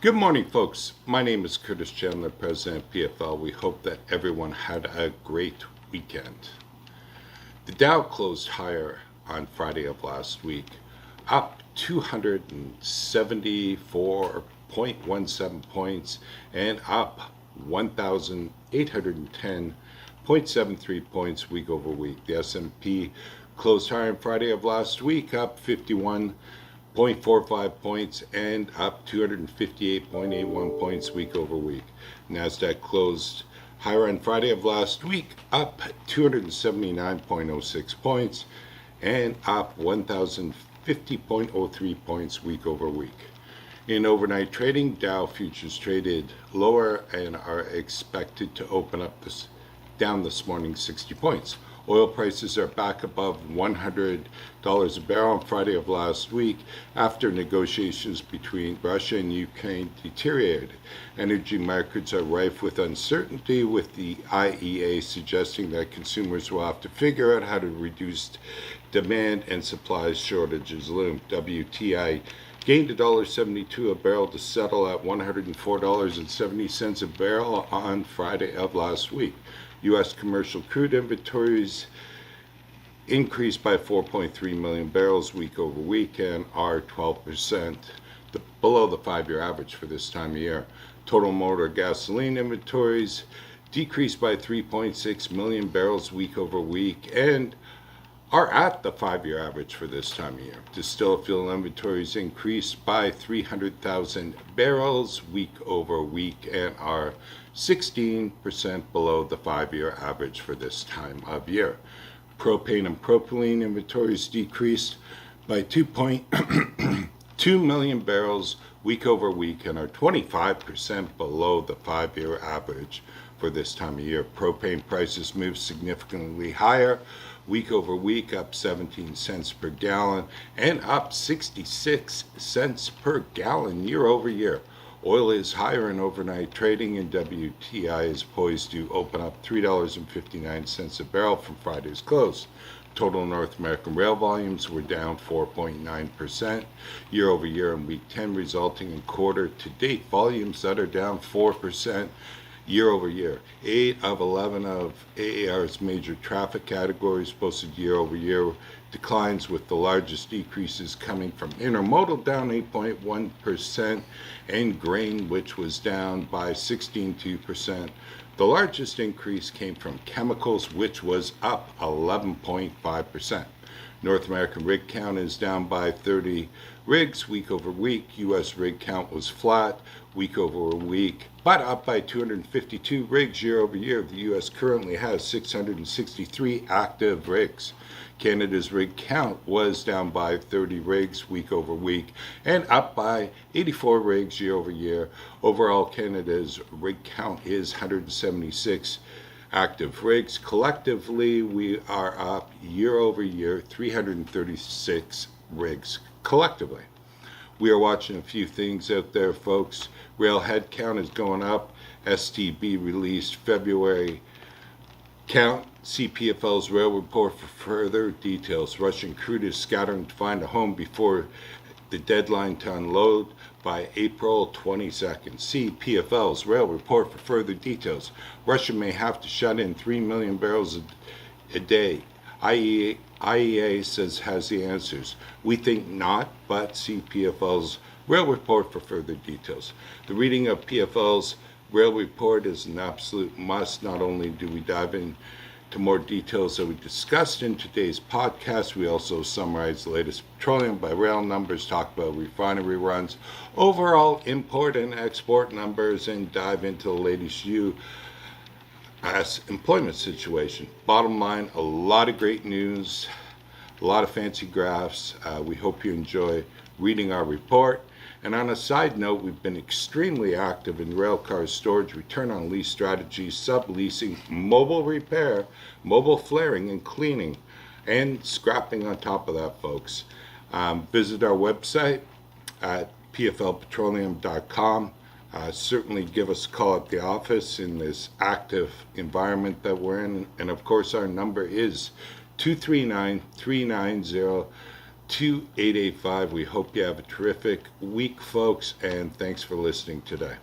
Good morning, folks. My name is Curtis Chandler, President of PFL. We hope that everyone had a great weekend. The Dow closed higher on Friday of last week, up 274.17 points and up 1,810.73 points week over week. The S&P closed higher on Friday of last week, up 51.45 points and up 258.81 points week over week. NASDAQ closed higher on Friday of last week, up 279.06 points and up 1,050.03 points week over week. In overnight trading, Dow futures traded lower and are expected to open up down this morning 60 points. Oil prices are back above $100 a barrel on Friday of last week after negotiations between Russia and Ukraine deteriorated. Energy markets are rife with uncertainty, with the IEA suggesting that consumers will have to figure out how to reduce demand and supply shortages loom. WTI gained $1.72 a barrel to settle at $104.70 a barrel on Friday of last week. U.S. commercial crude inventories increased by 4.3 million barrels week over week and are 12% below the 5-year average for this time of year. Total motor gasoline inventories decreased by 3.6 million barrels week over week and are at the 5-year average for this time of year. Distilled fuel inventories increased by 300,000 barrels week over week and are 16% below the 5-year average for this time of year. Propane and propylene inventories decreased by 2.2 million barrels week over week and are 25% below the 5-year average for this time of year. Propane prices moved significantly higher week over week, up 17 cents per gallon and up 66 cents per gallon year over year. Oil is higher in overnight trading, and WTI is poised to open up $3.59 a barrel from Friday's close. Total North American rail volumes were down 4.9% year over year in week 10, resulting in quarter-to-date volumes that are down 4% year over year. 8 of 11 of AAR's major traffic categories posted year over year declines, with the largest decreases coming from intermodal, down 8.1%, and grain, which was down by 16.2%. The largest increase came from chemicals, which was up 11.5%. North American rig count is down by 30 rigs week over week. U.S. rig count was flat week over week, but up by 252 rigs year over year. The U.S. currently has 663 active rigs. Canada's rig count was down by 30 rigs week over week and up by 84 rigs year over year. Overall, Canada's rig count is 176 active rigs. Collectively, we are up year over year 336 rigs collectively. We are watching a few things out there, folks. Rail headcount is going up. STB released February count. See PFL's rail report for further details. Russian crude is scattering to find a home before the deadline to unload by April 22nd. See PFL's rail report for further details. Russia may have to shut in 3 million barrels a day. IEA says has the answers. We think not, but see PFL's rail report for further details. The reading of PFL's rail report is an absolute must. Not only do we dive into more details that we discussed in today's podcast, we also summarize the latest petroleum by rail numbers, talk about refinery runs, overall import and export numbers, and dive into the latest U.S. employment situation. Bottom line, a lot of great news, a lot of fancy graphs. We hope you enjoy reading our report. And on a side note, we've been extremely active in railcar storage, return on lease strategies, subleasing, mobile repair, mobile flaring and cleaning, and scrapping on top of that, folks. Visit our website at pflpetroleum.com. Certainly give us a call at the office in this active environment that we're in. And of course, our number is 239-390 2885. We hope you have a terrific week, folks, and thanks for listening today.